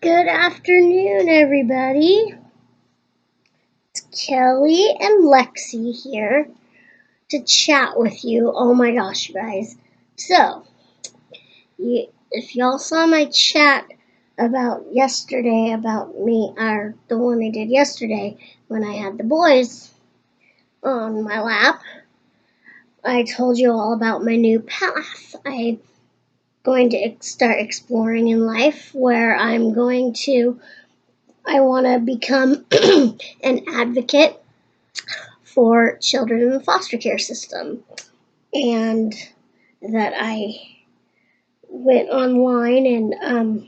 Good afternoon, everybody. It's Kelly and Lexi here to chat with you. Oh my gosh, you guys. So, if y'all saw my chat about yesterday, about me, or the one I did yesterday when I had the boys on my lap, I told you all about my new path. I'm going to start exploring in life where I want to become an advocate for children in the foster care system. And that I went online and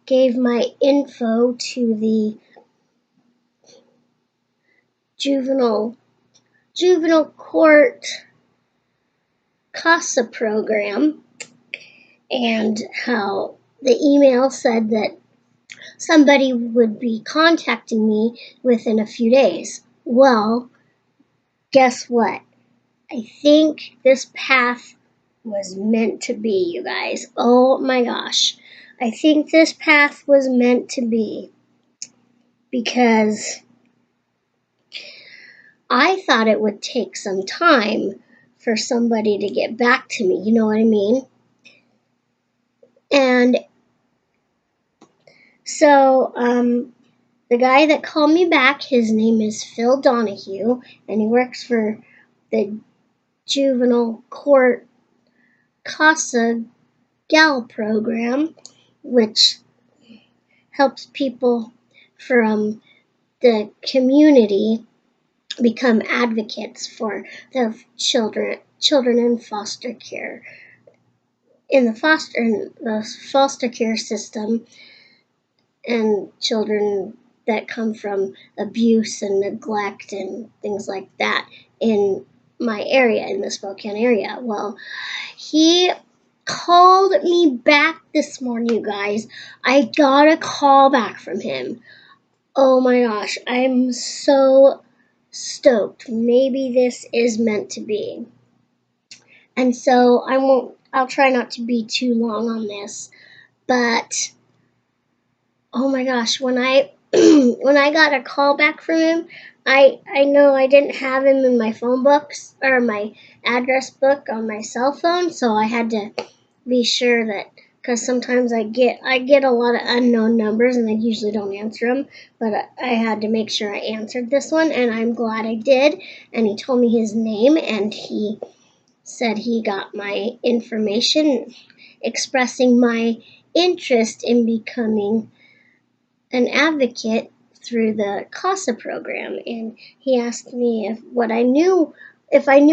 gave my info to the juvenile court CASA program, and how the email said that somebody would be contacting me within a few days. Well, guess what? I think this path was meant to be, you guys. Oh my gosh. I think this path was meant to be because I thought it would take some time for somebody to get back to me, you know what I mean? And so, the guy that called me back, his name is Phil Donahue, and he works for the Juvenile Court CASA Gal program, which helps people from the community become advocates for the children in foster care. In the foster care system, and children that come from abuse and neglect and things like that in my area, in the Spokane area. Well, he called me back this morning, you guys. I got a call back from him. Oh my gosh, I'm so stoked. Maybe this is meant to be. And so I'll try not to be too long on this, but oh my gosh, when I when I got a call back from him, I know I didn't have him in my phone books or my address book on my cell phone, so I had to be sure that, because sometimes I get a lot of unknown numbers and I usually don't answer them, but I had to make sure I answered this one, and I'm glad I did. And he told me his name, and he said he got my information expressing my interest in becoming an advocate through the CASA program, and he asked me if I knew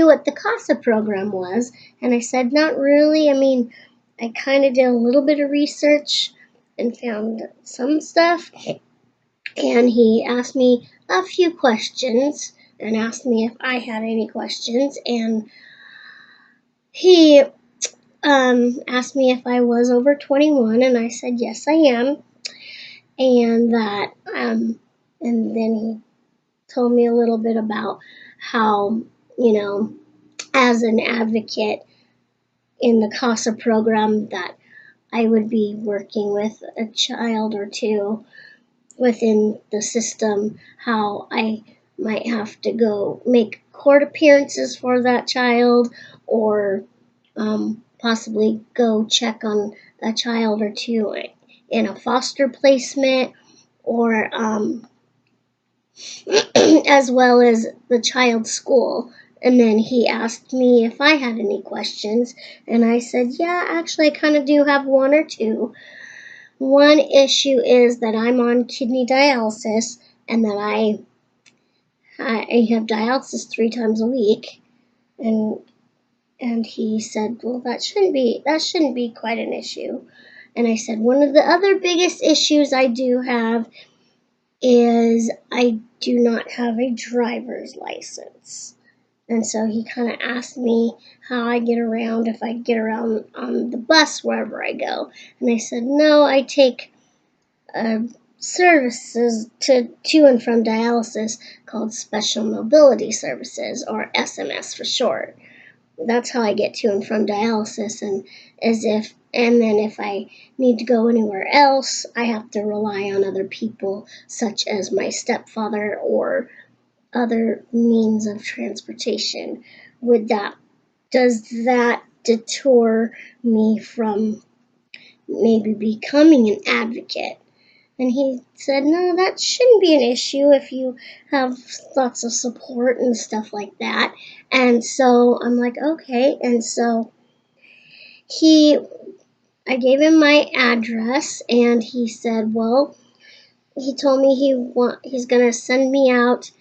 what the CASA program was, and I said not really. I mean, I kind of did a little bit of research and found some stuff, and he asked me a few questions and asked me if I had any questions, and he asked me if I was over 21, and I said yes, I am. And that, and then he told me a little bit about how, as an advocate in the CASA program, that I would be working with a child or two within the system, how I might have to go make court appearances for that child, or possibly go check on a child or two in a foster placement, or as well as the child's school. And then he asked me if I had any questions, and I said, yeah, actually I kind of do have one or two. One issue is that I'm on kidney dialysis, and that I have dialysis 3 times a week, and he said, well, that shouldn't be quite an issue. And I said, one of the other biggest issues I do have is I do not have a driver's license. And so he kind of asked me how I get around, if I get around on the bus wherever I go. And I said, no, I take services to and from dialysis called Special Mobility Services, or SMS for short. That's how I get to and from dialysis. And as if And then if I need to go anywhere else, I have to rely on other people, such as my stepfather or other means of transportation. Does that deter me from maybe becoming an advocate? And he said, no, that shouldn't be an issue if you have lots of support and stuff like that. And so I'm like, okay. And so I gave him my address, and he said, well, he told me he's going to send me out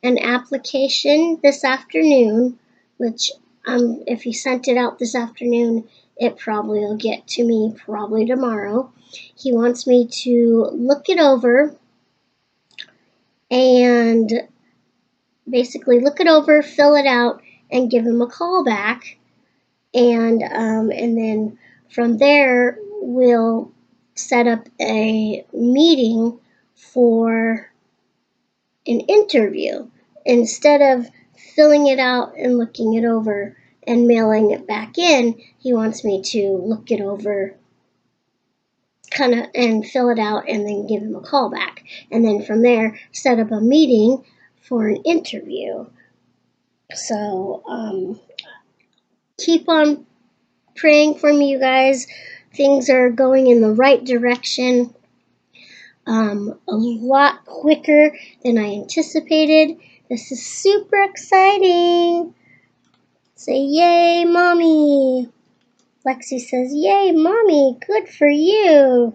an application this afternoon, which if he sent it out this afternoon, it probably will get to me probably tomorrow. He wants me to look it over and basically look it over, fill it out, and give him a call back. And then from there, we'll set up a meeting for an interview. Instead of filling it out and looking it over and mailing it back in, he wants me to look it over kind of and fill it out and then give him a call back. And then from there, set up a meeting for an interview. So keep on praying for me, you guys. Things are going in the right direction. A lot quicker than I anticipated. This is super exciting. Say yay, mommy. Lexi says, yay, mommy, good for you.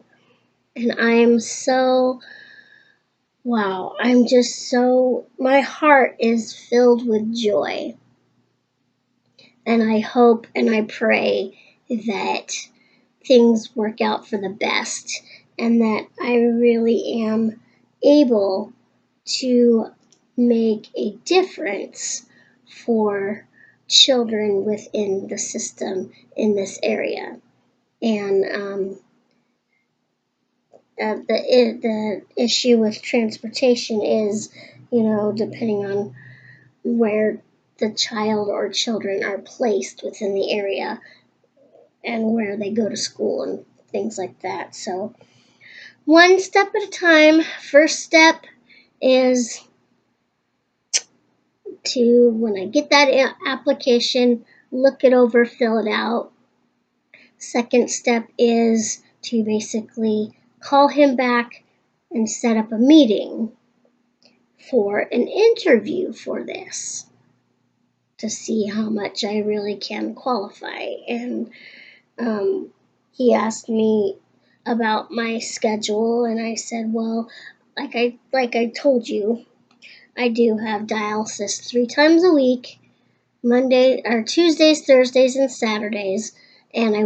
And I'm so, wow, my heart is filled with joy. And I hope and I pray that things work out for the best and that I really am able to make a difference for children within the system in this area. And the issue with transportation is, depending on where the child or children are placed within the area and where they go to school and things like that. So one step at a time. First step is to, when I get that application, look it over, fill it out. Second step is to basically call him back and set up a meeting for an interview for this to see how much I really can qualify. And he asked me about my schedule, and I said, well, like I told you, I do have dialysis 3 times a week, Tuesdays, Thursdays, and Saturdays, and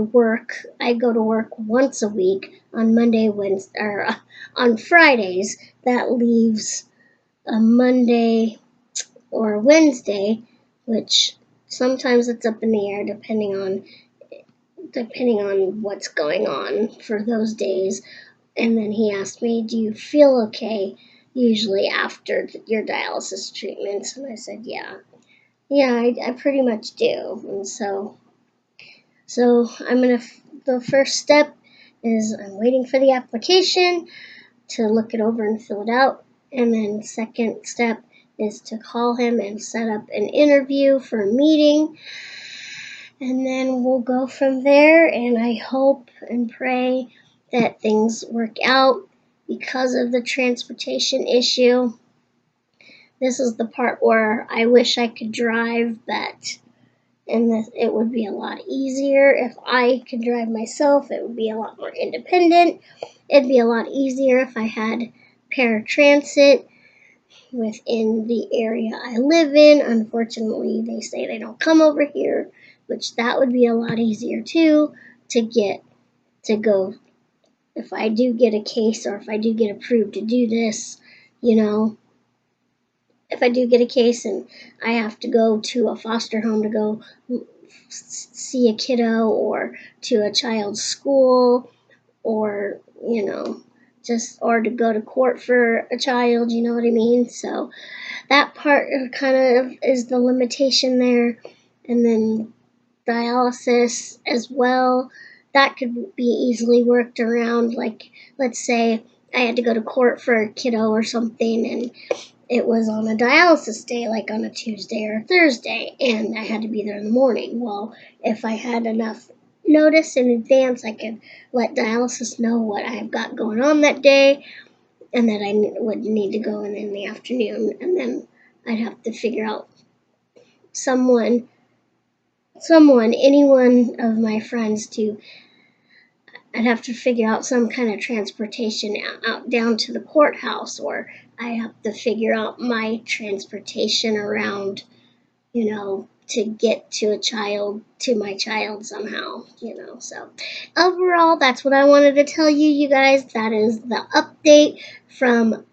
I go to work once a week on Monday, Wednesday, or on Fridays. That leaves a Monday or Wednesday, which sometimes it's up in the air depending on what's going on for those days. And then he asked me, do you feel okay usually after your dialysis treatments? And I said, yeah, I pretty much do. And so the first step is I'm waiting for the application to look it over and fill it out. And then second step is to call him and set up an interview for a meeting. And then we'll go from there, and I hope and pray that things work out because of the transportation issue. This is the part where I wish I could drive, it would be a lot easier if I could drive myself. It would be a lot more independent. It'd be a lot easier if I had paratransit within the area I live in. Unfortunately, they say they don't come over here, which that would be a lot easier too to go if I do get a case or if I do get approved to do this, if I do get a case and I have to go to a foster home to go see a kiddo or to a child's school or, or to go to court for a child, you know what I mean? So that part kind of is the limitation there. And then dialysis as well. that could be easily worked around. Like, let's say I had to go to court for a kiddo or something, and it was on a dialysis day, like on a Tuesday or Thursday, and I had to be there in the morning. Well, if I had enough notice in advance, I could let dialysis know what I've got going on that day, and that I would need to go in the afternoon, and then I'd have to figure out any one of my friends to. I'd have to figure out some kind of transportation out down to the courthouse, or I have to figure out my transportation around, to get to my child somehow, So overall, that's what I wanted to tell you, you guys. That is the update from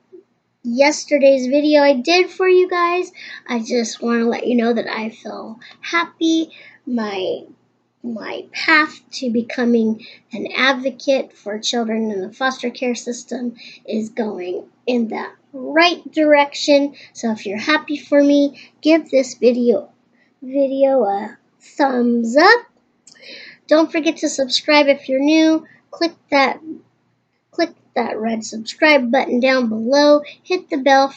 yesterday's video I did for you guys. I just want to let you know that I feel happy. My path to becoming an advocate for children in the foster care system is going in the right direction. So if you're happy for me, give this video a thumbs up. Don't forget to subscribe if you're new. Click that red subscribe button down below. Hit the bell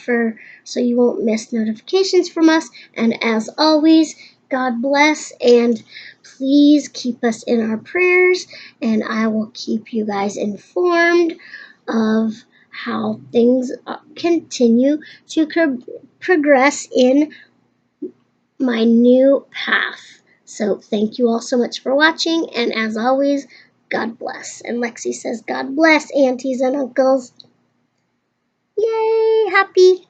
so you won't miss notifications from us. And as always, God bless, and please keep us in our prayers, and I will keep you guys informed of how things continue to progress in my new path. So thank you all so much for watching, and as always, God bless. And Lexi says, God bless, aunties and uncles. Yay, happy.